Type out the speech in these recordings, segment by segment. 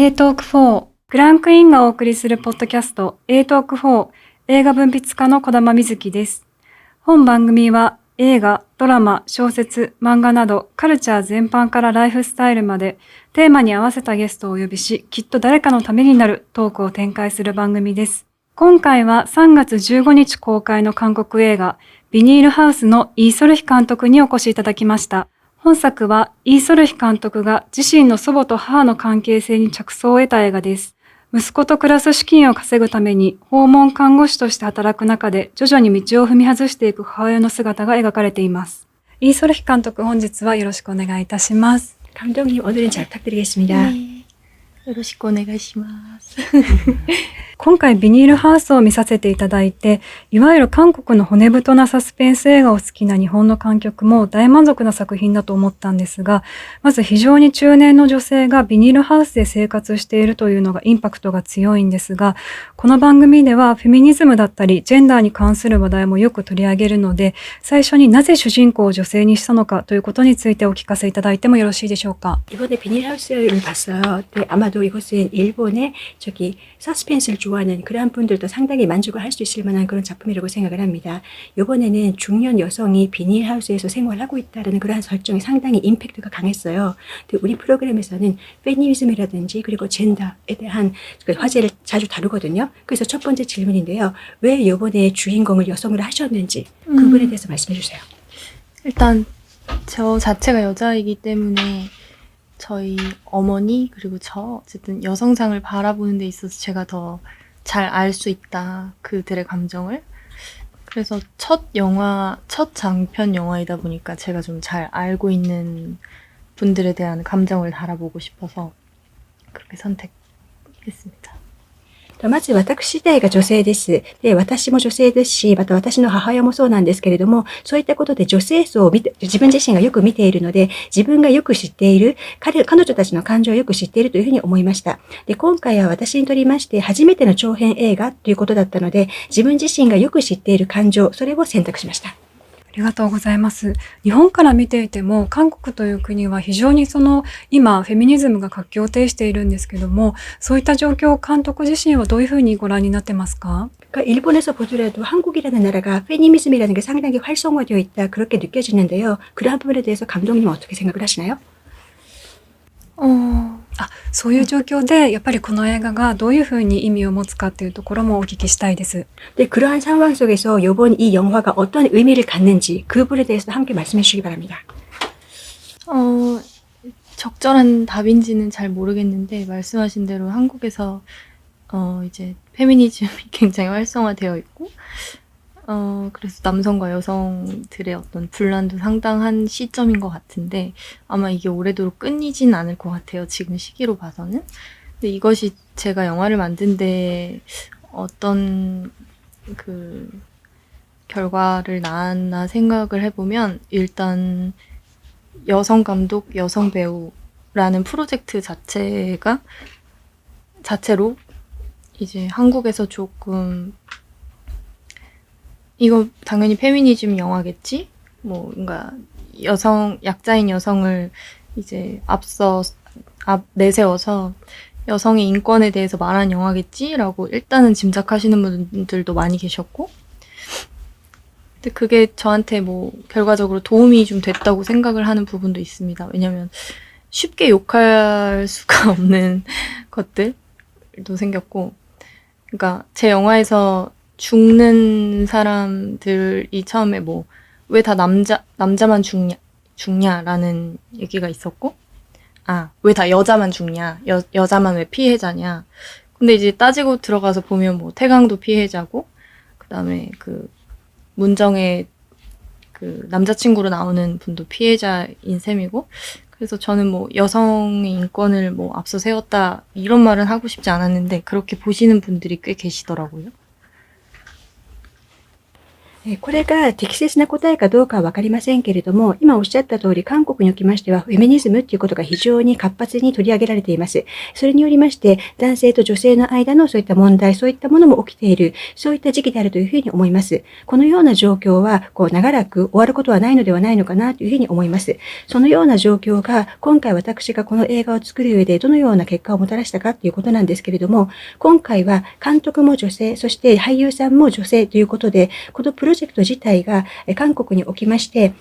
Aトーク4クランクインがお送りするポッドキャスト Aトーク4映画文筆家の児玉瑞希です。本番組は映画、ドラマ、小説、漫画などカルチャー全般からライフスタイルまでテーマに合わせたゲストをお呼びし、きっと誰かのためになるトークを展開する番組です。今回は3月15日公開の韓国映画ビニールハウスのイ・ソルヒ監督にお越しいただきました。本作はイ・ソルヒ監督が自身の祖母と母の関係性に着想を得た映画です。息子と暮らす資金を稼ぐために訪問看護師として働く中で徐々に道を踏み外していく母親の姿が描かれています。イ・ソルヒ監督、本日はよろしくお願いいたします。 감독님, 오늘은 잘 부탁드리겠습니다. 네, よろしくお願いします。今回ビニールハウスを見させていただいて、いわゆる韓国の骨太なサスペンス映画を好きな日本の観客も大満足な作品だと思ったんですが、まず非常に中年の女性がビニールハウスで生活しているというのがインパクトが強いんですが、この番組ではフェミニズムだったりジェンダーに関する話題もよく取り上げるので、最初になぜ主人公を女性にしたのかということについてお聞かせいただいてもよろしいでしょうか。 이번에 비닐하우스를 봤어요. 네, 아마도 이것은 일본의 서스펜스를 좋아하는 그런 분들도 상당히 만족을 할 수 있을 만한 그런 작품이라고 생각을 합니다. 이번에는 중년 여성이 비닐하우스에서 생활하고 있다는 그러한 설정이 상당히 임팩트가 강했어요. 근데 우리 프로그램에서는 페미니즘이라든지 그리고 젠더에 대한 그 화제를 자주 다루거든요. 그래서 첫 번째 질문인데요. 왜 이번에 주인공을 여성으로 하셨는지 그 부분에 대해서 말씀해 주세요. 일단 저 자체가 여자이기 때문에 저희 어머니 그리고 저 어쨌든 여성상을 바라보는 데 있어서 제가 더 잘 알 수 있다, 그들의 감정을. 그래서 첫 장편 영화이다 보니까 제가 좀 잘 알고 있는 분들에 대한 감정을 달아보고 싶어서 그렇게 선택했습니다. まず私自体が女性です。で、私も女性ですし、また私の母親もそうなんですけれども、そういったことで女性層を自分自身がよく見ているので、自分がよく知っている、彼女たちの感情をよく知っているというふうに思いました。で、今回は私にとりまして初めての長編映画ということだったので、自分自身がよく知っている感情、それを選択しました。ありがとうございます。日本から見ていても、韓国という国は非常に今フェミニズムが活況を呈しているんですけども、そういった状況を監督自身はどういうふうにご覧になってますか？ 그러니까 일본에서 보더라도 한국이라는 나라가 페미니즘이라는 게 상당히 활성화되어 있다, 그렇게 느껴지는데요. 그러한 부분에 대해서 감독님은 어떻게 생각을 하시나요? そういう状況でやっぱりこの映画がどういうふうに意味を持つかっていうところもお聞きしたいです。 네, 그러한 상황 속에서 이번 이 영화가 어떤 의미를 갖는지 그 부분에 대해서 함께 말씀해 주시기 바랍니다. 적절한 답인지는 잘 모르겠는데, 말씀하신 대로 한국에서 이제 페미니즘이 굉장히 활성화되어 있고, 그래서 남성과 여성들의 어떤 분란도 상당한 시점인 것 같은데, 아마 이게 오래도록 끊이진 않을 것 같아요, 지금 시기로 봐서는. 근데 이것이 제가 영화를 만든데 어떤 그 결과를 낳았나 생각을 해보면, 일단 여성 감독, 여성 배우라는 프로젝트 자체로 이제 한국에서 조금, 이거 당연히 페미니즘 영화겠지? 뭔가 약자인 여성을 이제 내세워서 여성의 인권에 대해서 말하는 영화겠지라고 일단은 짐작하시는 분들도 많이 계셨고, 근데 그게 저한테 결과적으로 도움이 좀 됐다고 생각을 하는 부분도 있습니다. 왜냐면 쉽게 욕할 수가 없는 것들도 생겼고, 그러니까 제 영화에서 죽는 사람들이 처음에 왜 다 남자만 죽냐라는 얘기가 있었고, 왜 다 여자만 죽냐, 여자만 왜 피해자냐. 근데 이제 따지고 들어가서 보면 태강도 피해자고, 그 다음에 그 문정의 그 남자친구로 나오는 분도 피해자인 셈이고, 그래서 저는 여성의 인권을 앞서 세웠다 이런 말은 하고 싶지 않았는데, 그렇게 보시는 분들이 꽤 계시더라고요. これが適切な答えかどうかはわかりませんけれども、今おっしゃった通り、韓国におきましては、フェミニズムっていうことが非常に活発に取り上げられています。それによりまして、男性と女性の間のそういった問題、そういったものも起きている、そういった時期であるというふうに思います。このような状況は、長らく終わることはないのではないのかなというふうに思います。そのような状況が、今回私がこの映画を作る上でどのような結果をもたらしたかということなんですけれども、今回は監督も女性、そして俳優さんも女性ということで、このプロジェクト自体が韓国におきまして、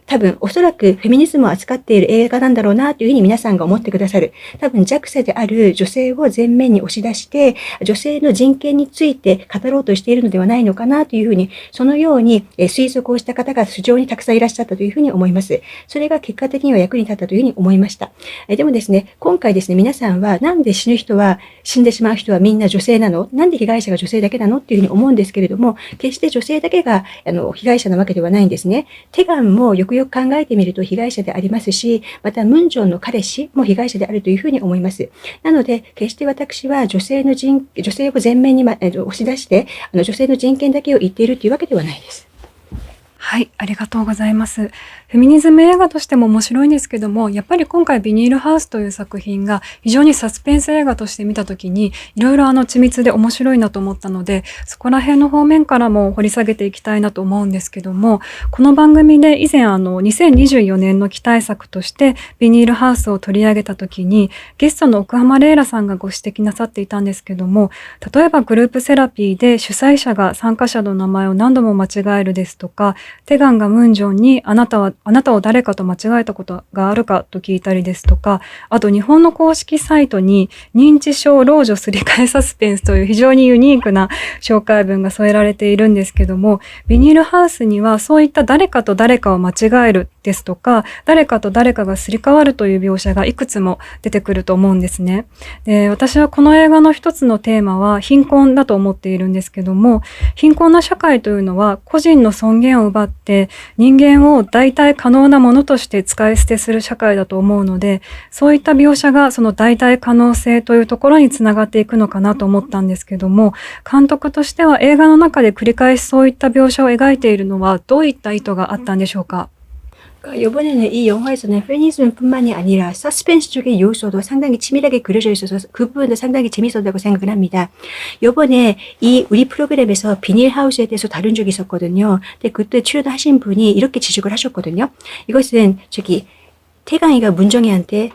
多分おそらくフェミニズムを扱っている映画なんだろうなというふうに皆さんが思ってくださる。多分弱者である女性を前面に押し出して、女性の人権について語ろうとしているのではないのかなというふうに、そのように推測をした方が非常にたくさんいらっしゃったというふうに思います。それが結果的には役に立ったというふうに思いました。でもですね、今回ですね、皆さんはなんで死んでしまう人はみんな女性なの？なんで被害者が女性だけなのっていうふうに思うんですけれども、決して女性だけが被害者なわけではないんですね。テガンもよくよく考えてみると被害者でありますし、またムンジョンの彼氏も被害者であるというふうに思います。なので、決して私は女性を前面に押し出して、女性の人権だけを言っているというわけではないです。はい、ありがとうございます。フェミニズム映画としても面白いんですけども、やっぱり今回ビニールハウスという作品が非常にサスペンス映画として見たときに、いろいろ緻密で面白いなと思ったので、そこら辺の方面からも掘り下げていきたいなと思うんですけども、この番組で以前2024年の期待作としてビニールハウスを取り上げたときに、ゲストの奥浜レイラさんがご指摘なさっていたんですけども、例えばグループセラピーで主催者が参加者の名前を何度も間違えるですとか、テガンがムンジョンにあなたを誰かと間違えたことがあるかと聞いたりですとか、あと日本の公式サイトに認知症老女すり替えサスペンスという非常にユニークな紹介文が添えられているんですけども、ビニールハウスにはそういった誰かと誰かを間違えるですとか、誰かと誰かがすり替わるという描写がいくつも出てくると思うんですね。で、私はこの映画の一つのテーマは貧困だと思っているんですけども、貧困な社会というのは個人の尊厳を奪って人間を代替可能なものとして使い捨てする社会だと思うので、そういった描写がその代替可能性というところにつながっていくのかなと思ったんですけども、監督としては映画の中で繰り返しそういった描写を描いているのはどういった意図があったんでしょうか？이번에는 이 영화에서는 페미니즘뿐만이 아니라 서스펜스 쪽의 요소도 상당히 치밀하게 그려져 있어서 그 부분도 상당히 재밌었다고 생각을 합니다. 이번에 우리 프로그램에서 비닐하우스에 대해서 다룬 적이 있었거든요. 근데 그때 출연하신 분이 이렇게 지적을 하셨거든요. 이것은 태강이가 문정이한테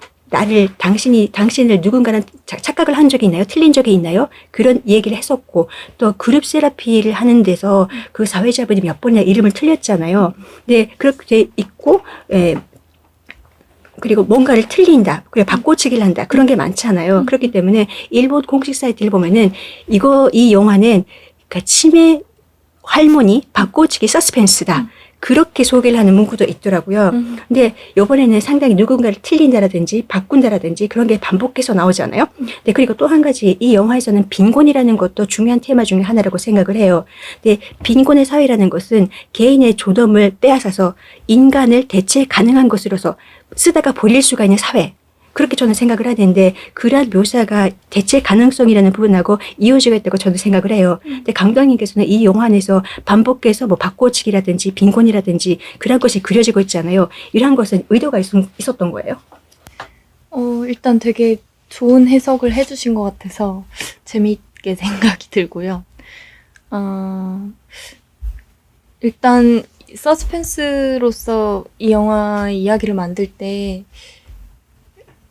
당신을 누군가는 착각을 한 적이 있나요? 틀린 적이 있나요? 그런 얘기를 했었고, 또 그룹 세라피를 하는 데서 그 사회자분이 몇 번이나 이름을 틀렸잖아요. 네, 그렇게 돼 있고, 그리고 뭔가를 틀린다, 그리고 바꿔치기를 한다, 그런 게 많잖아요. 그렇기 때문에 일본 공식 사이트를 보면은 이 영화는 치매 할머니 바꿔치기 서스펜스다. 그렇게 소개를 하는 문구도 있더라고요. 근데 이번에는 상당히 누군가를 틀린다라든지 바꾼다라든지 그런 게 반복해서 나오잖아요. 네, 그리고 또 한 가지 이 영화에서는 빈곤이라는 것도 중요한 테마 중에 하나라고 생각을 해요. 근데 빈곤의 사회라는 것은 개인의 존엄을 빼앗아서 인간을 대체 가능한 것으로서 쓰다가 버릴 수가 있는 사회. 그렇게 저는 생각을 하는데 그러한 묘사가 대체 가능성이라는 부분하고 이어지고 있다고 저는 생각을 해요. 근데 강도님께서는 이 영화 안에서 반복해서 바꿔치기라든지 빈곤이라든지 그런 것이 그려지고 있잖아요. 이러한 것은 의도가 있었던 거예요? 일단 되게 좋은 해석을 해주신 것 같아서 재미있게 생각이 들고요. 일단 서스펜스로서 이 영화 이야기를 만들 때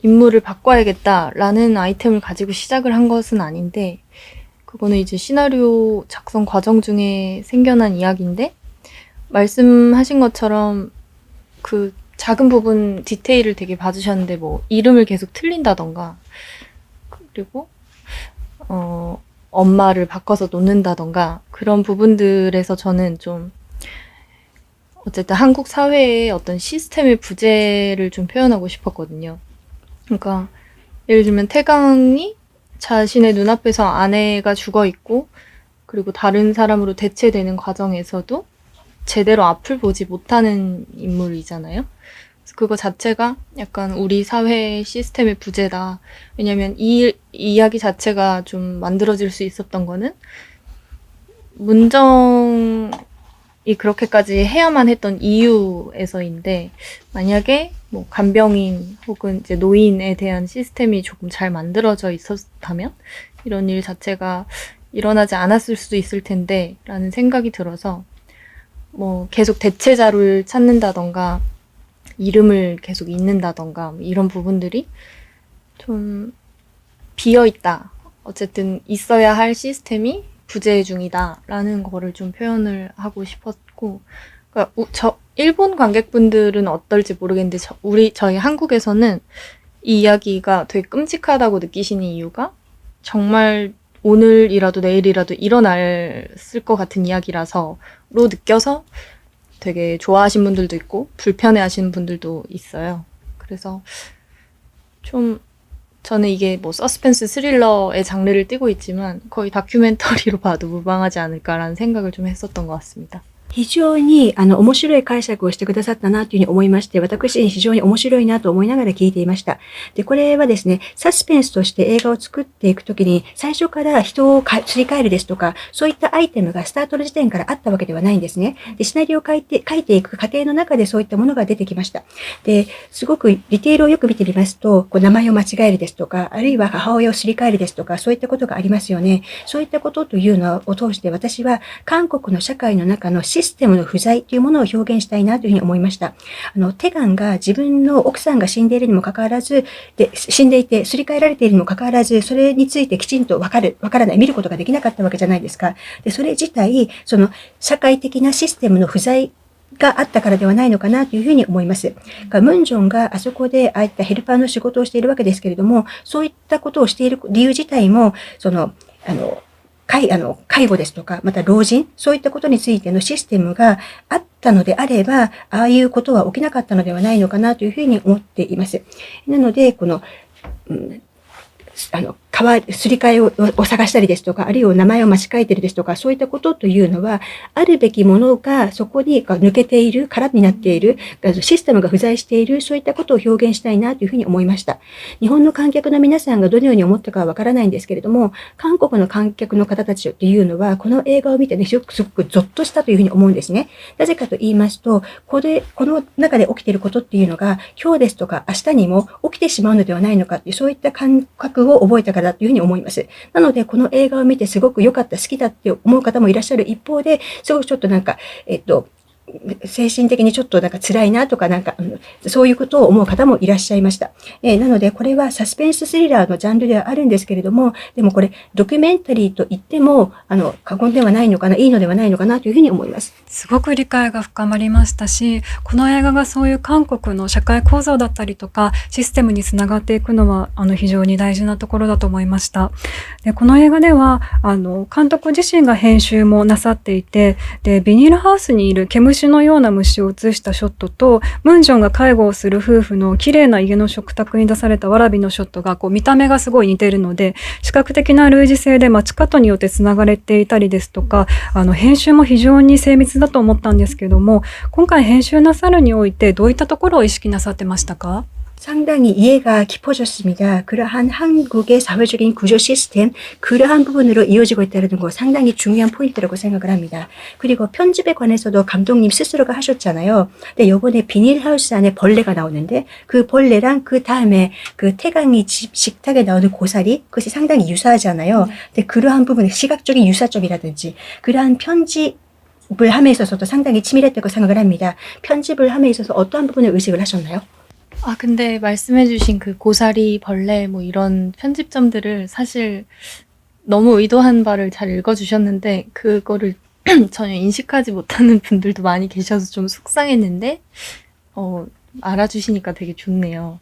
인물을 바꿔야겠다라는 아이템을 가지고 시작을 한 것은 아닌데, 그거는 이제 시나리오 작성 과정 중에 생겨난 이야기인데, 말씀하신 것처럼 그 작은 부분 디테일을 되게 봐주셨는데, 뭐 이름을 계속 틀린다던가, 그리고 엄마를 바꿔서 놓는다던가, 그런 부분들에서 저는 좀 어쨌든 한국 사회의 어떤 시스템의 부재를 좀 표현하고 싶었거든요. 그러니까 예를 들면 태강이 자신의 눈앞에서 아내가 죽어 있고, 그리고 다른 사람으로 대체되는 과정에서도 제대로 앞을 보지 못하는 인물이잖아요. 그래서 그거 자체가 약간 우리 사회의 시스템의 부재다. 왜냐면 이 이야기 자체가 좀 만들어질 수 있었던 거는 문정이 그렇게까지 해야만 했던 이유에서인데, 만약에 뭐 간병인 혹은 이제 노인에 대한 시스템이 조금 잘 만들어져 있었다면 이런 일 자체가 일어나지 않았을 수도 있을 텐데 라는 생각이 들어서 뭐 계속 대체자를 찾는다던가 이름을 계속 잊는다던가 이런 부분들이 좀 비어있다. 어쨌든 있어야 할 시스템이 부재 중이다라는 거를 좀 표현을 하고 싶었고, 그러니까 일본 관객분들은 어떨지 모르겠는데 저희 한국에서는 이 이야기가 되게 끔찍하다고 느끼시는 이유가 정말 오늘이라도 내일이라도 일어났을 것 같은 이야기라서로 느껴서 되게 좋아하신 분들도 있고 불편해하시는 분들도 있어요. 그래서 좀 저는 이게 뭐 서스펜스 스릴러의 장르를 띠고 있지만 거의 다큐멘터리로 봐도 무방하지 않을까라는 생각을 좀 했었던 것 같습니다. 非常に面白い解釈をしてくださったなというふうに思いまして、私非常に面白いなと思いながら聞いていました。で、これはですね、サスペンスとして映画を作っていくときに、最初から人をすり替えるですとか、そういったアイテムがスタートの時点からあったわけではないんですね。で、シナリオを書いていく過程の中でそういったものが出てきました。で、すごくディテールをよく見てみますと、名前を間違えるですとか、あるいは母親をすり替えるですとか、そういったことがありますよね。そういったことというのを通して私は韓国の社会の中のシステムの不在というものを表現したいなというふうに思いました。テガンが自分の奥さんが死んでいるにもかかわらず、で、死んでいて、すり替えられているにもかかわらず、それについてきちんとわからない、見ることができなかったわけじゃないですか。で、それ自体、社会的なシステムの不在があったからではないのかなというふうに思います。ムンジョンがあそこでああいったヘルパーの仕事をしているわけですけれども、そういったことをしている理由自体も、介護ですとか、また老人、そういったことについてのシステムがあったのであれば、ああいうことは起きなかったのではないのかなというふうに思っています。なので、すり替えを探したりですとか、あるいは名前を間違えているですとか、そういったことというのは、あるべきものがそこに抜けている、空になっている、システムが不在している、そういったことを表現したいなというふうに思いました。日本の観客の皆さんがどのように思ったかはわからないんですけれども、韓国の観客の方たちというのは、この映画を見てね、すごくゾッとしたというふうに思うんですね。なぜかと言いますと、この中で起きていることっていうのが、今日ですとか明日にも起きてしまうのではないのかっていう、そういった感覚を覚えたからというふうに思います。なので、この映画を見てすごく良かった、好きだって思う方もいらっしゃる一方で、すごくちょっと精神的にちょっと辛いなとかそういうことを思う方もいらっしゃいました。なので、これはサスペンススリラーのジャンルではあるんですけれども、でもこれ、ドキュメンタリーと言っても、過言ではないのかな、いいのではないのかなというふうに思います。すごく理解が深まりましたし、この映画がそういう韓国の社会構造だったりとか、システムにつながっていくのは、非常に大事なところだと思いました。で、この映画では、監督自身が編集もなさっていて、で、ビニールハウスにいる毛虫のような虫を映したショットと、ムンジョンが介護をする夫婦の綺麗な家の食卓に出されたわらびのショットが、見た目がすごい似ているので、視覚的な類似性で街角によってつながれていたりですとか、編集も非常に精密だと思ったんですけども、今回編集なさるにおいてどういったところを意識なさってましたか？ 상당히 이해가 깊어졌습니다. 그러한 한국의 사회적인 구조 시스템, 그러한 부분으로 이어지고 있다는 거 상당히 중요한 포인트라고 생각을 합니다. 그리고 편집에 관해서도 감독님 스스로가 하셨잖아요. 근데 요번에 비닐하우스 안에 벌레가 나오는데 그 벌레랑 그 다음에 그 태강이 집 식탁에 나오는 고사리, 그것이 상당히 유사하잖아요. 근데 그러한 부분, 시각적인 유사점이라든지 그러한 편집을 함에 있어서도 상당히 치밀했다고 생각을 합니다. 편집을 함에 있어서 어떠한 부분을 의식을 하셨나요? 근데 말씀해주신 그 고사리, 벌레, 뭐 이런 편집점들을 사실 너무 의도한 바를 잘 읽어주셨는데, 그거를 전혀 인식하지 못하는 분들도 많이 계셔서 좀 속상했는데, 알아주시니까 되게 좋네요.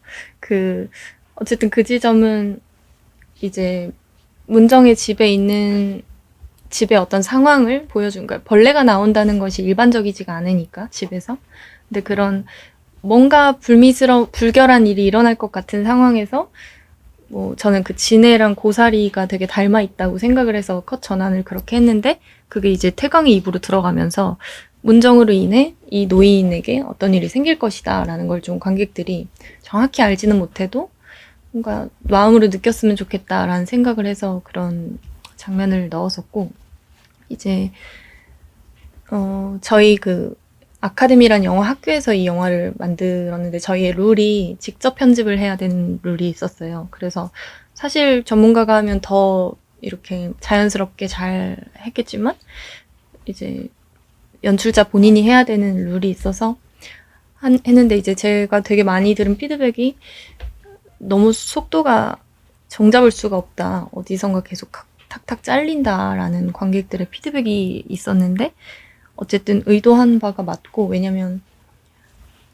어쨌든 그 지점은 이제 문정의 집의 어떤 상황을 보여준 거예요. 벌레가 나온다는 것이 일반적이지가 않으니까, 집에서. 근데 그런 뭔가 불결한 일이 일어날 것 같은 상황에서 저는 그 진해랑 고사리가 되게 닮아 있다고 생각을 해서 컷 전환을 그렇게 했는데, 그게 이제 태광의 입으로 들어가면서 문정으로 인해 이 노인에게 어떤 일이 생길 것이다 라는 걸 좀 관객들이 정확히 알지는 못해도 뭔가 마음으로 느꼈으면 좋겠다라는 생각을 해서 그런 장면을 넣었었고, 이제 저희 그 아카데미란 영화 학교에서 이 영화를 만들었는데 저희의 룰이 직접 편집을 해야 되는 룰이 있었어요. 그래서 사실 전문가가 하면 더 이렇게 자연스럽게 잘 했겠지만 이제 연출자 본인이 해야 되는 룰이 있어서 했는데 이제 제가 되게 많이 들은 피드백이 너무 속도가 정잡을 수가 없다. 어디선가 계속 탁탁 잘린다라는 관객들의 피드백이 있었는데 어쨌든 의도한 바가 맞고 왜냐면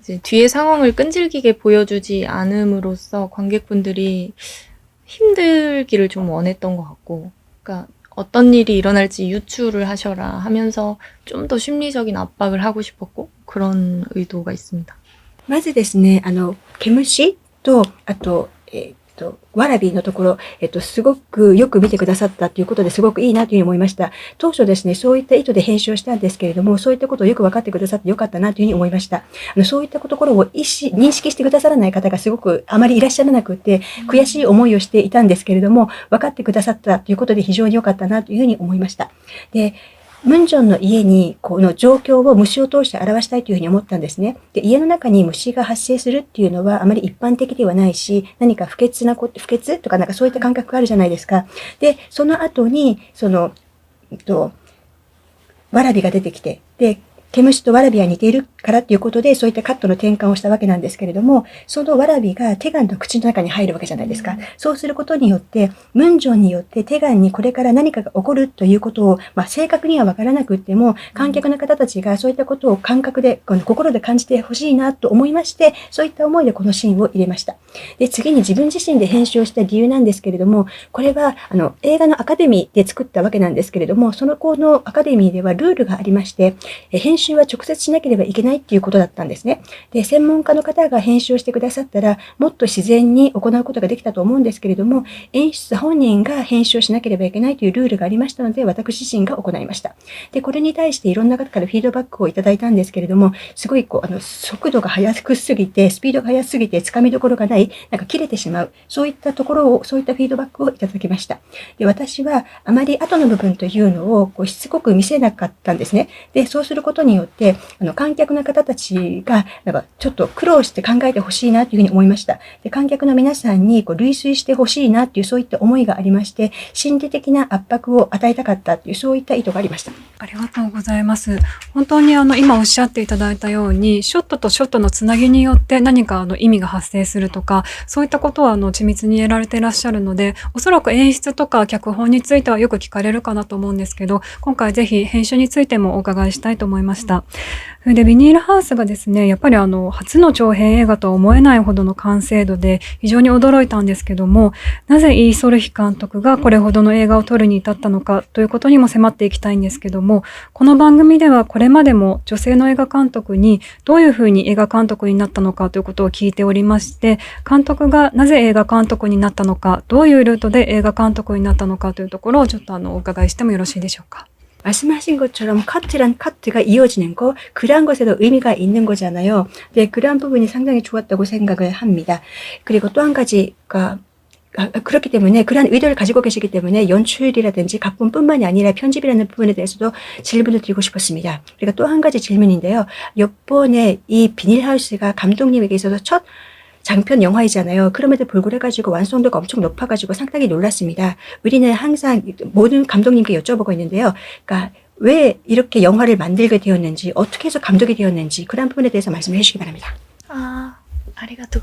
이제 뒤에 상황을 끈질기게 보여주지 않음으로써 관객분들이 힘들기를 좀 원했던 것 같고 그러니까 어떤 일이 일어날지 유추를 하셔라 하면서 좀 더 심리적인 압박을 하고 싶었고 그런 의도가 있습니다. まずですね、毛虫と、あと、わらびのところ、すごくよく見てくださったということですごくいいなというふうに思いました。当初ですね、そういった意図で編集をしたんですけれども、そういったことをよく分かってくださってよかったなというふうに思いました。そういったところを認識してくださらない方がすごくあまりいらっしゃらなくて、悔しい思いをしていたんですけれども、分かってくださったということで非常に良かったなというふうに思いました。で、ムンジョンの家にこの状況を虫を通して表したいというふうに思ったんですね。で、家の中に虫が発生するっていうのはあまり一般的ではないし、何か不潔とかなんかそういった感覚があるじゃないですか。で、その後に、わらびが出てきて、で、毛虫とわらびは似ているからということで、そういったカットの転換をしたわけなんですけれども、そのわらびがテガンの口の中に入るわけじゃないですか。そうすることによって、ムンジョンによってテガンにこれから何かが起こるということを、正確にはわからなくっても、観客の方たちがそういったことを感覚で、心で感じてほしいなと思いまして、そういった思いでこのシーンを入れました。で、次に自分自身で編集をした理由なんですけれども、これは、映画のアカデミーで作ったわけなんですけれども、その子のアカデミーではルールがありまして、編集は直接しなければいけないっていうことだったんですね。で、専門家の方が編集をしてくださったら、もっと自然に行うことができたと思うんですけれども、演出本人が編集をしなければいけないというルールがありましたので、私自身が行いました。で、これに対していろんな方からフィードバックをいただいたんですけれども、すごい速度が速すぎて、スピードが速すぎて、つかみどころがない、なんか切れてしまう、そういったところを、そういったフィードバックをいただきました。で、私はあまり後の部分というのをしつこく見せなかったんですね。で、そうすることによって、観客の方たちが、なんかちょっと苦労して考えてほしいなというふうに思いました。で、観客の皆さんに類推してほしいなというそういった思いがありまして、心理的な圧迫を与えたかったというそういった意図がありました。ありがとうございます。本当に今おっしゃっていただいたように、ショットとショットのつなぎによって何か意味が発生するとか、そういったことは緻密にやられていらっしゃるので、おそらく演出とか脚本についてはよく聞かれるかなと思うんですけど、今回ぜひ編集についてもお伺いしたいと思いました。それでビニールハウスがですね、やっぱり初の長編映画とは思えないほどの完成度で非常に驚いたんですけども、なぜイー・ソルヒ監督がこれほどの映画を撮るに至ったのかということにも迫っていきたいんですけども、この番組ではこれまでも女性の映画監督にどういうふうに映画監督になったのかということを聞いておりまして、監督がなぜ映画監督になったのか、どういうルートで映画監督になったのかというところをちょっとお伺いしてもよろしいでしょうか。 말씀하신 것처럼 커트란 커트가 이어지는 거, 그러한 것에도 의미가 있는 거잖아요. 네, 그러한 부분이 상당히 좋았다고 생각을 합니다. 그리고 또 한 가지가 그렇기 때문에 그러한 의도를 가지고 계시기 때문에 연출이라든지 각본뿐만이 아니라 편집이라는 부분에 대해서도 질문을 드리고 싶었습니다. 그리고 또 한 가지 질문인데요. 이번에 이 비닐하우스가 감독님에게 있어서 첫 장편 영화이잖아요. 그럼에도 불구해가지고 완성도가 엄청 높아가지고 상당히 놀랐습니다. 우리는 항상 모든 감독님께 여쭤보고 있는데요. 그러니까 왜 이렇게 영화를 만들게 되었는지, 어떻게 해서 감독이 되었는지 그런 부분에 대해서 말씀을 해주시기 바랍니다. 아리가또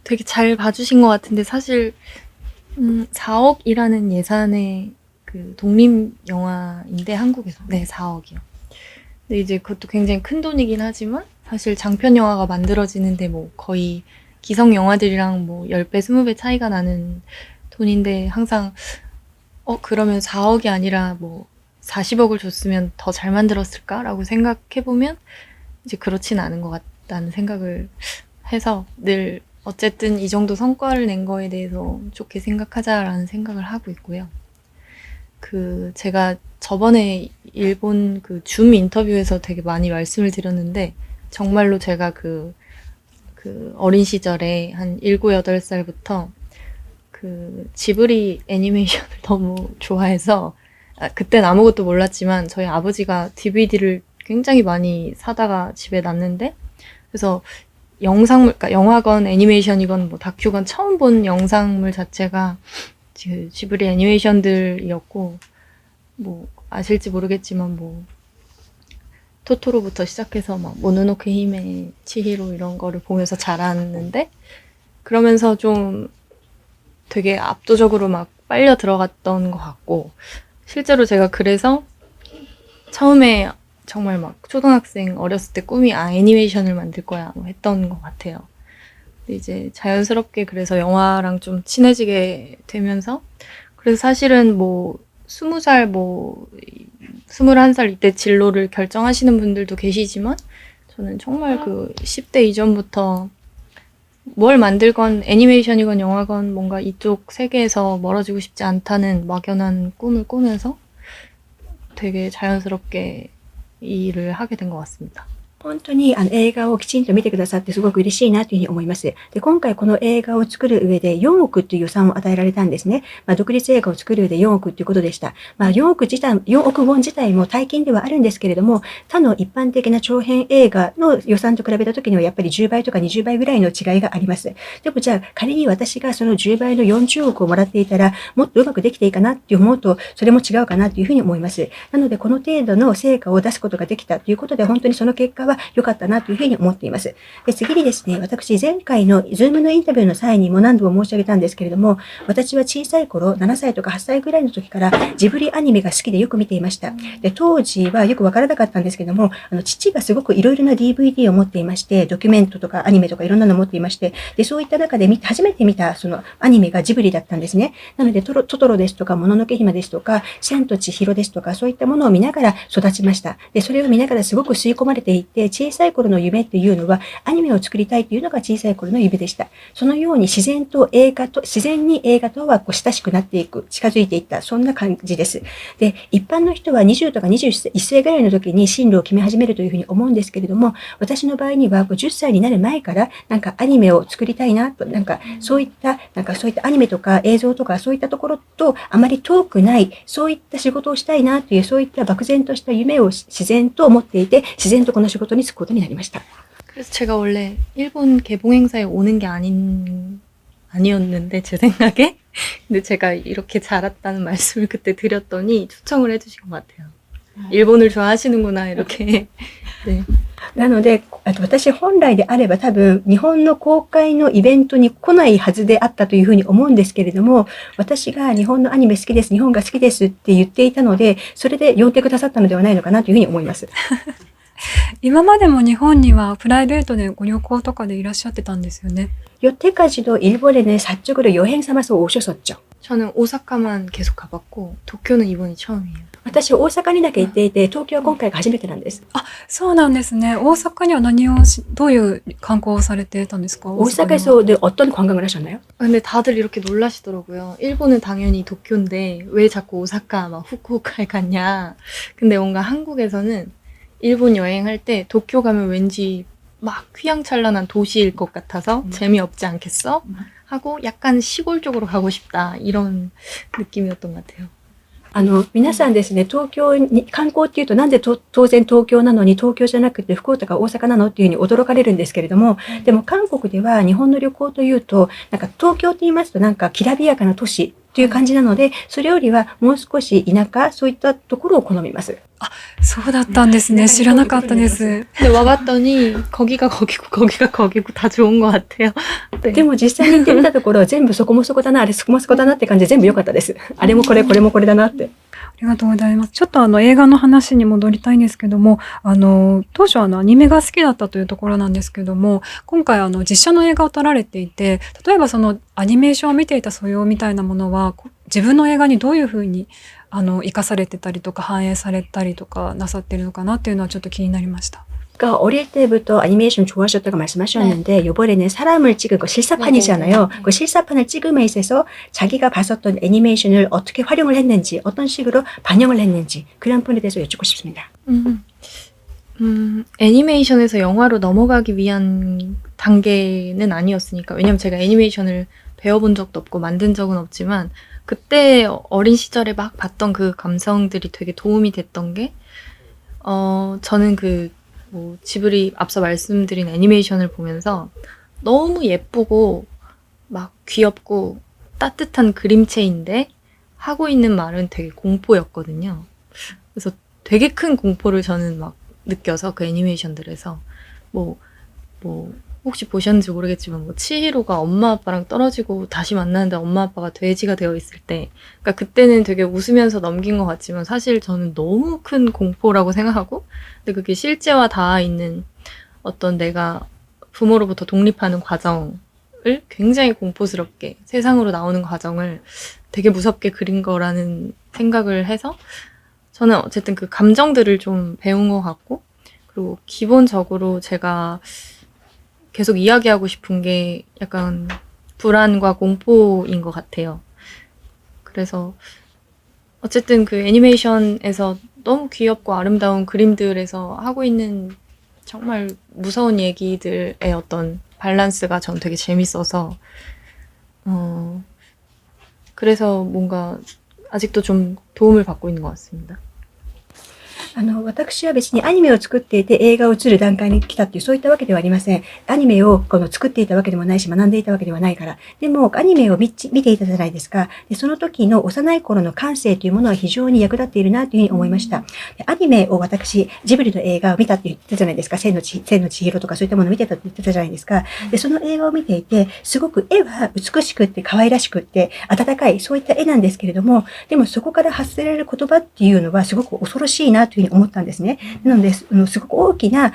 되게 잘 봐주신 것 같은데 사실 4억이라는 예산의 그 독립 영화인데 한국에서 4억이요. 근데 이제 그것도 굉장히 큰 돈이긴 하지만 사실 장편 영화가 만들어지는데 뭐 거의 기성 영화들이랑 뭐 10배, 20배 차이가 나는 돈인데 항상 그러면 4억이 아니라 뭐 40억을 줬으면 더 잘 만들었을까라고 생각해보면 이제 그렇진 않은 것 같다는 생각을 해서 늘 어쨌든 이 정도 성과를 낸 거에 대해서 좋게 생각하자라는 생각을 하고 있고요. 제가 저번에 일본 줌 인터뷰에서 되게 많이 말씀을 드렸는데, 정말로 제가 어린 시절에 한 7, 8살부터 그 지브리 애니메이션을 너무 좋아해서 그땐 아무것도 몰랐지만 저희 아버지가 DVD를 굉장히 많이 사다가 집에 놨는데 그래서 영상물, 그러니까 영화건 애니메이션이건 뭐 다큐건 처음 본 영상물 자체가 그 지브리 애니메이션들이었고 뭐 아실지 모르겠지만 뭐 토토로부터 시작해서 막 모노노케 히메, 치히로 이런 거를 보면서 자랐는데 그러면서 좀 되게 압도적으로 막 빨려 들어갔던 것 같고 실제로 제가 그래서 처음에 정말 막 초등학생 어렸을 때 꿈이 애니메이션을 만들 거야 뭐 했던 것 같아요. 근데 이제 자연스럽게 그래서 영화랑 좀 친해지게 되면서 그래서 사실은 뭐 20살 뭐 21살 이때 진로를 결정하시는 분들도 계시지만 저는 정말 그 10대 이전부터 뭘 만들건 애니메이션이건 영화건 뭔가 이쪽 세계에서 멀어지고 싶지 않다는 막연한 꿈을 꾸면서 되게 자연스럽게 이 일을 하게 된 것 같습니다. 本当に映画をきちんと見てくださってすごく嬉しいなというふうに思います。で、今回この映画を作る上で4億という予算を与えられたんですね。独立映画を作る上で4億ということでした。4億ウォン自体も大金ではあるんですけれども、他の一般的な長編映画の予算と比べた時にはやっぱり10倍とか20倍ぐらいの違いがあります。でもじゃあ仮に私がその10倍の40億をもらっていたらもっとうまくできていいかなって思うとそれも違うかなというふうに思います。なのでこの程度の成果を出すことができたということで本当にその結果は良かったなというふうに思っています。で、次にですね、私前回のズームのインタビューの際にも何度も申し上げたんですけれども、私は小さい頃、7歳とか8歳ぐらいの時からジブリアニメが好きでよく見ていました。で、当時はよくわからなかったんですけども、父がすごくいろいろな DVD を持っていまして、ドキュメントとかアニメとかいろんなのを持っていまして、で、そういった中で初めて見たそのアニメがジブリだったんですね。なので、トトロですとか、もののけ姫ですとか、千と千尋ですとか、そういったものを見ながら育ちました。で、それを見ながらすごく吸い込まれていって、小さい頃の夢っていうのはアニメを作りたいというのが小さい頃の夢でした。そのように自然に映画とは親しくなっていく、近づいていった、そんな感じです。で、一般の人は20とか21歳ぐらいの時に進路を決め始めるというふうに思うんですけれども、私の場合には10歳になる前からなんかアニメを作りたいなと、そういったアニメとか映像とかそういったところとあまり遠くない、そういった仕事をしたいなという、そういった漠然とした夢を自然と持っていて、自然とこの仕事に就くことになりました。 그래서 제가 원래 일본 개봉 행사에 오는 게 아니었는데 제 생각에 근데 제가 이렇게 잘했다는 말씀을 그때 드렸더니 초청을 해주신 것 같아요. 일본을 좋아하시는구나 이렇게. 네. なので、私本来であれば多分日本の公開のイベントに来ないはずであったというふうに思うんですけれども、私が日本のアニメ好きです、日本が好きですって言っていたので、それで呼んでくださったのではないのかなというふうに思います。今までも日本にはプライベートでご旅行とかでいらっしゃってたんですよね。 여태까지도 일본에는 사적으로 여행 삼아서 오셨었죠. 저는 오사카만 계속 가봤고 도쿄는 이번이 처음이에요. 私大阪にだけ行っていて、東京は今回が初めてなんです。そうなんですね。大阪にはどういう観光をされてたんですか？ 오사카에서 어떤 관광을 하셨나요? 근데 다들 이렇게 놀라시더라고요. 일본은 당연히 도쿄인데 왜 자꾸 오사카 막 후쿠오카에 갔냐. 근데 뭔가 한국에서는 일본 여행할 때 도쿄 가면 왠지 막 휘황찬란한 도시일 것 같아서 재미없지 않겠어? 하고 약간 시골 쪽으로 가고 싶다 이런 느낌이었던 것 같아요. 皆さんですね、東京に観光っていうとなんで当然東京なのに東京じゃなくて福岡か大阪なのっていうふうに驚かれるんですけれども、でも韓国では日本の旅行というと、なんか東京って言いますとなんかきらびやかな都市という感じなので、それよりはもう少し田舎、そういったところを好みます。そうだったんですね。知らなかったです。 근데 와봤더니 거기가 거기고 다 좋은 것 같아요. 네. でも実際に行ってみたところ、全部そこもそこだな、あれそこもそこだなって感じで全部良かったです。あれもこれ、これもこれだなって。ありがとうございます。ちょっと映画の話に戻りたいんですけども、当初アニメが好きだったというところなんですけども、今回実写の映画を撮られていて、例えばそのアニメーションを見ていた素養みたいなものは、自分の映画にどういうふうに生かされてたりとか反映されたりとかなさってるのかなっていうのはちょっと気になりました。 그러니까 어릴 때부터 애니메이션 좋아하셨다고 말씀하셨는데, 이번에는 사람을 찍은 거 실사판이잖아요. 그 실사판을 찍음에 있어서 자기가 봤었던 애니메이션을 어떻게 활용을 했는지, 어떤 식으로 반영을 했는지 그런 부분에 대해서 여쭙고 싶습니다. 애니메이션에서 영화로 넘어가기 위한 단계는 아니었으니까. 왜냐면 제가 애니메이션을 배워본 적도 없고 만든 적은 없지만 그때 어린 시절에 막 봤던 그 감성들이 되게 도움이 됐던 게 저는 뭐 지브리 앞서 말씀드린 애니메이션을 보면서 너무 예쁘고 막 귀엽고 따뜻한 그림체인데 하고 있는 말은 되게 공포였거든요. 그래서 되게 큰 공포를 저는 막 느껴서 그 애니메이션들에서 뭐 혹시 보셨는지 모르겠지만 뭐 치히로가 엄마 아빠랑 떨어지고 다시 만나는데 엄마 아빠가 돼지가 되어 있을 때 그러니까 그때는 되게 웃으면서 넘긴 것 같지만 사실 저는 너무 큰 공포라고 생각하고 근데 그게 실제와 닿아 있는 어떤 내가 부모로부터 독립하는 과정을 굉장히 공포스럽게 세상으로 나오는 과정을 되게 무섭게 그린 거라는 생각을 해서 저는 어쨌든 그 감정들을 좀 배운 것 같고 그리고 기본적으로 제가 계속 이야기하고 싶은 게 약간 불안과 공포인 것 같아요. 그래서 어쨌든 그 애니메이션에서 너무 귀엽고 아름다운 그림들에서 하고 있는 정말 무서운 얘기들의 어떤 밸런스가 전 되게 재밌어서 그래서 뭔가 아직도 좀 도움을 받고 있는 것 같습니다. 私は別にアニメを作っていて映画を映る段階に来たっていうそういったわけではありません。アニメを作っていたわけでもないし学んでいたわけではないから。でもアニメを見ていたじゃないですか。でその時の幼い頃の感性というものは非常に役立っているなというふうに思いました。でアニメを私、ジブリの映画を見たって言ってたじゃないですか。千の千尋とかそういったものを見てたって言ってたじゃないですか。でその映画を見ていて、すごく絵は美しくって可愛らしくって温かいそういった絵なんですけれども、でもそこから発せられる言葉っていうのはすごく恐ろしいなというふうに思ったんですね。なので、すごく大きな、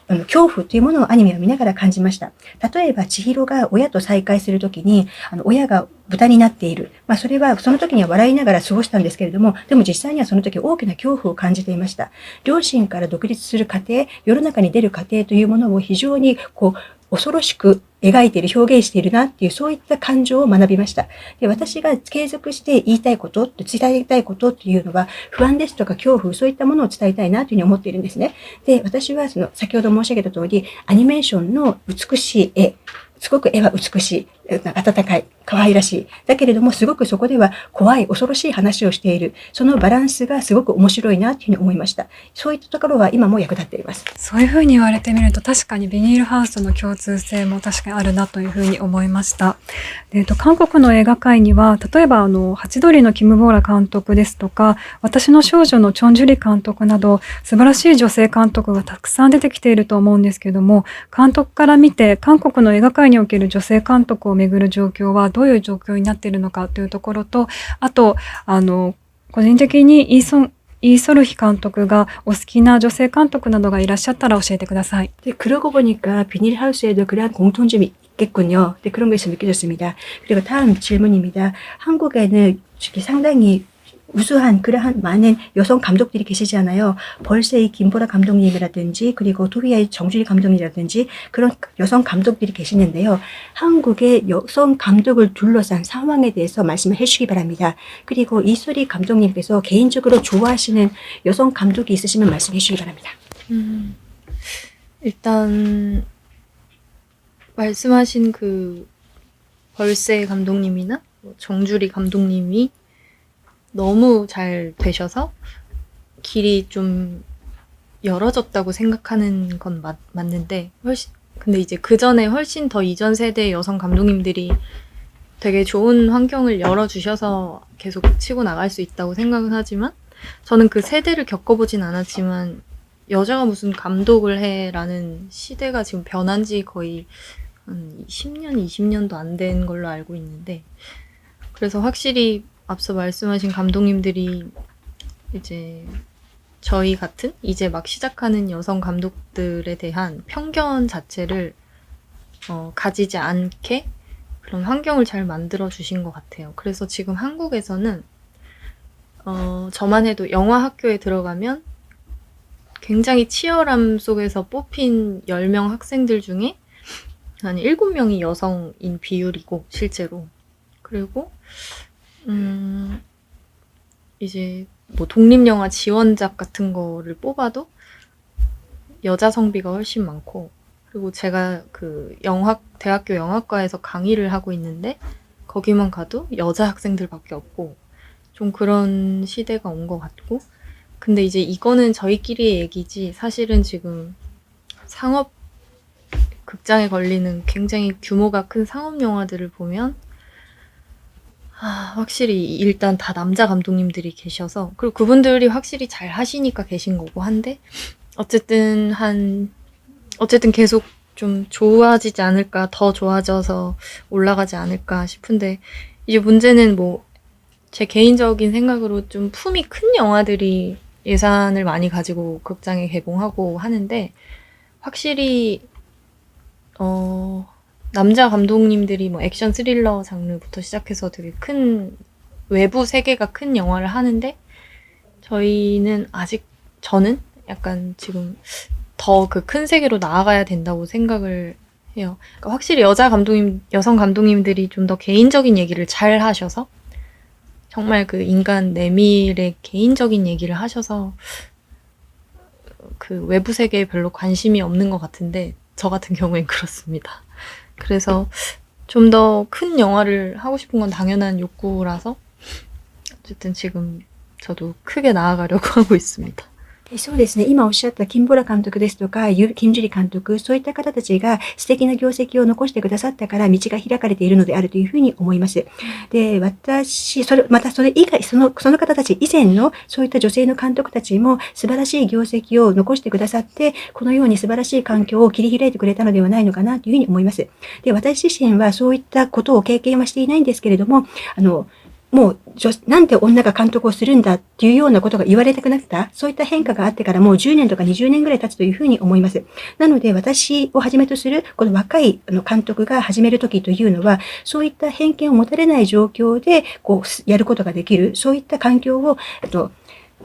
恐怖というものをアニメを見ながら感じました。例えば、千尋が親と再会するときに、親が豚になっている。それは、その時には笑いながら過ごしたんですけれども、でも実際にはその時大きな恐怖を感じていました。両親から独立する過程、世の中に出る過程というものを非常に、恐ろしく描いている、表現しているなっていう、そういった感情を学びました。で、私が継続して言いたいこと、伝えたいことっていうのは、不安ですとか恐怖、そういったものを伝えたいなというふうに思っているんですね。で、私は先ほど申し上げた通り、アニメーションの美しい絵、すごく絵は美しい、温かい、可愛らしい。だけれども、すごくそこでは怖い、恐ろしい話をしている。そのバランスがすごく面白いなというふうに思いました。そういったところは今も役立っています。そういうふうに言われてみると確かにビニールハウスとの共通性も確かにあるなというふうに思いました。韓国の映画界には、例えばハチドリのキム・ボーラ監督ですとか、私の少女のチョン・ジュリ監督など、素晴らしい女性監督がたくさん出てきていると思うんですけども、監督から見て韓国の映画界における女性監督をめぐる状況はどういう状況になっているのかというところと、あと個人的にイーソルヒ監督がお好きな女性監督などがいらっしゃったら教えてください。 그러고 보니까 비닐하우스에도 그러한 공통점이 있겠군요. 네, 그런 것이 느껴졌습니다. 그리고 다음 질문입니다. 한국에는 상당히 우수한 그러한 많은 여성 감독들이 계시잖아요. 벌새의 김보라 감독님이라든지 그리고 토비아의 정주리 감독님이라든지 그런 여성 감독들이 계시는데요. 한국의 여성 감독을 둘러싼 상황에 대해서 말씀을 해주시기 바랍니다. 그리고 이소리 감독님께서 개인적으로 좋아하시는 여성 감독이 있으시면 말씀해 주시기 바랍니다. 일단 말씀하신 그 벌새 감독님이나 정주리 감독님이 너무 잘 되셔서 길이 좀 열어졌다고 생각하는 건 맞는데 근데 이제 그 전에 훨씬 더 이전 세대의 여성 감독님들이 되게 좋은 환경을 열어주셔서 계속 치고 나갈 수 있다고 생각은 하지만 저는 그 세대를 겪어보진 않았지만 여자가 무슨 감독을 해라는 시대가 지금 변한 지 거의 한 10년, 20년도 안 된 걸로 알고 있는데 그래서 확실히 앞서 말씀하신 감독님들이 이제 저희 같은 이제 막 시작하는 여성 감독들에 대한 편견 자체를 가지지 않게 그런 환경을 잘 만들어 주신 것 같아요. 그래서 지금 한국에서는 저만 해도 영화 학교에 들어가면 굉장히 치열함 속에서 뽑힌 10명 학생들 중에 한 7명이 여성인 비율이고 실제로 그리고 이제 뭐 독립영화 지원작 같은 거를 뽑아도 여자 성비가 훨씬 많고 그리고 제가 그 대학교 영화과에서 강의를 하고 있는데 거기만 가도 여자 학생들밖에 없고 좀 그런 시대가 온 것 같고 근데 이제 이거는 저희끼리의 얘기지 사실은 지금 상업 극장에 걸리는 굉장히 규모가 큰 상업 영화들을 보면 확실히 일단 다 남자 감독님들이 계셔서 그리고 그분들이 확실히 잘 하시니까 계신 거고 한데 어쨌든 계속 좀 좋아지지 않을까 더 좋아져서 올라가지 않을까 싶은데 이제 문제는 뭐 제 개인적인 생각으로 좀 품이 큰 영화들이 예산을 많이 가지고 극장에 개봉하고 하는데 확실히 남자 감독님들이 뭐 액션 스릴러 장르부터 시작해서 되게 큰 외부 세계가 큰 영화를 하는데 저는 약간 지금 더 그 큰 세계로 나아가야 된다고 생각을 해요. 그러니까 확실히 여성 감독님들이 좀 더 개인적인 얘기를 잘 하셔서 정말 그 인간 내밀의 개인적인 얘기를 하셔서 그 외부 세계에 별로 관심이 없는 것 같은데 저 같은 경우엔 그렇습니다. 그래서 좀 더 큰 영화를 하고 싶은 건 당연한 욕구라서 어쨌든 지금 저도 크게 나아가려고 하고 있습니다.そうですね。今おっしゃった金ボラ監督ですとか、金樹里監督、そういった方たちが素敵な業績を残してくださったから道が開かれているのであるというふうに思います。で、またそれ以外、その方たち以前のそういった女性の監督たちも素晴らしい業績を残してくださって、このように素晴らしい環境を切り開いてくれたのではないのかなというふうに思います。で、私自身はそういったことを経験はしていないんですけれども、もう、なんで女が監督をするんだっていうようなことが言われたくなった、そういった変化があってからもう10年とか20年ぐらい経つというふうに思います。なので、私をはじめとする、この若い監督が始めるときというのは、そういった偏見を持たれない状況で、やることができる、そういった環境を、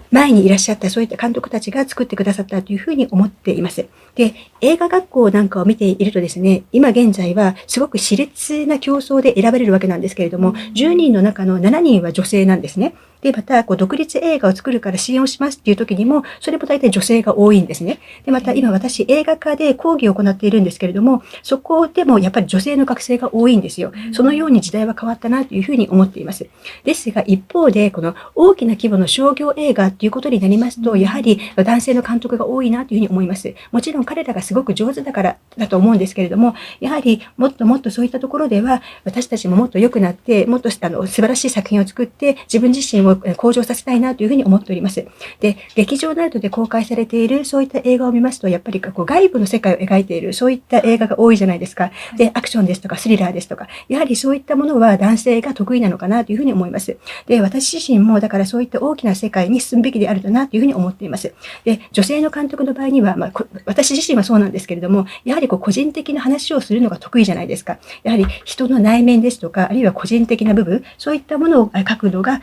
前にいらっしゃったそういった監督たちが作ってくださったというふうに思っています。で、映画学校なんかを見ているとですね、今現在はすごく熾烈な競争で選ばれるわけなんですけれども、10人の中の7人は女性なんですね。で、また、独立映画を作るから支援をしますっていう時にも、それも大体女性が多いんですね。で、また今私映画科で講義を行っているんですけれども、そこでもやっぱり女性の学生が多いんですよ。そのように時代は変わったなというふうに思っています。ですが一方で、この大きな規模の商業映画っていうことになりますと、やはり男性の監督が多いなというふうに思います。もちろん彼らがすごく上手だからだと思うんですけれども、やはりもっともっとそういったところでは、私たちももっと良くなって、もっと素晴らしい作品を作って、自分自身を向上させたいなというふうに思っております。で、劇場などで公開されているそういった映画を見ますと、やっぱり外部の世界を描いているそういった映画が多いじゃないですか。で、アクションですとかスリラーですとか、やはりそういったものは男性が得意なのかなというふうに思います。で、私自身もだからそういった大きな世界に進むべきであるなというふうに思っています。で、女性の監督の場合には、私自身はそうなんですけれども、やはり個人的な話をするのが得意じゃないですか。やはり人の内面ですとか、あるいは個人的な部分、そういったものを書くのが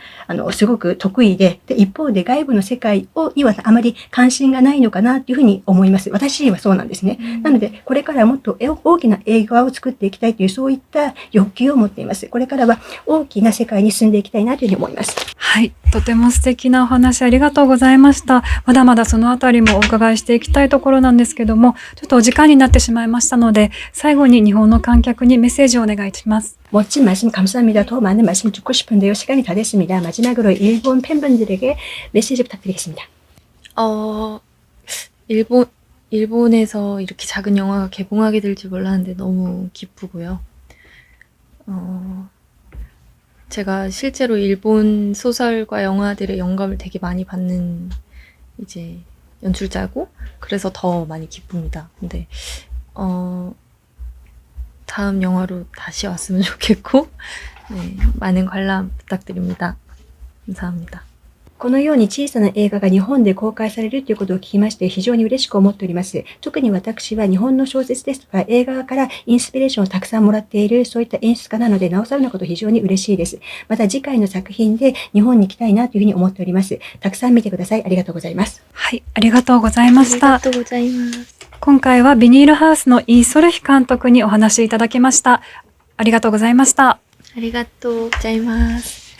すごく得意で、一方で外部の世界にはあまり関心がないのかなというふうに思います。私自身はそうなんですね。なので、これからもっと大きな映画を作っていきたいという、そういった欲求を持っています。これからは大きな世界に進んでいきたいなというふうに思います。はい。とても素敵なお話ありがとうございました。まだまだそのあたりもお伺いしていきたいところなんですけども、ちょっとお時間になってしまいましたので、最後に日本の観客にメッセージをお願いします。 멋진 말씀 감사합니다. 더 많은 말씀 듣고 싶은데요. 시간이 다 됐습니다. 마지막으로 일본 팬분들에게 메시지 부탁드리겠습니다. 일본에서 이렇게 작은 영화가 개봉하게 될지 몰랐는데 너무 기쁘고요. 제가 실제로 일본 소설과 영화들의 영감을 되게 많이 받는 이제 연출자고, 그래서 더 많이 기쁩니다. 근데 다음 영화로 다시 왔으면 좋겠고, 네, 많은 관람 부탁드립니다. 감사합니다. このように小さな映画が日本で公開されるということを聞きまして非常に嬉しく思っております。特に私は日本の小説ですとか映画からインスピレーションをたくさんもらっているそういった演出家なのでなおさらのこと非常に嬉しいです。また次回の作品で日本に来たいなというふうに思っております。たくさん見てください。ありがとうございます。はい、ありがとうございました。ありがとうございます。今回はビニールハウスのイ・ソルヒ監督にお話しいただきました。ありがとうございました。ありがとうございます。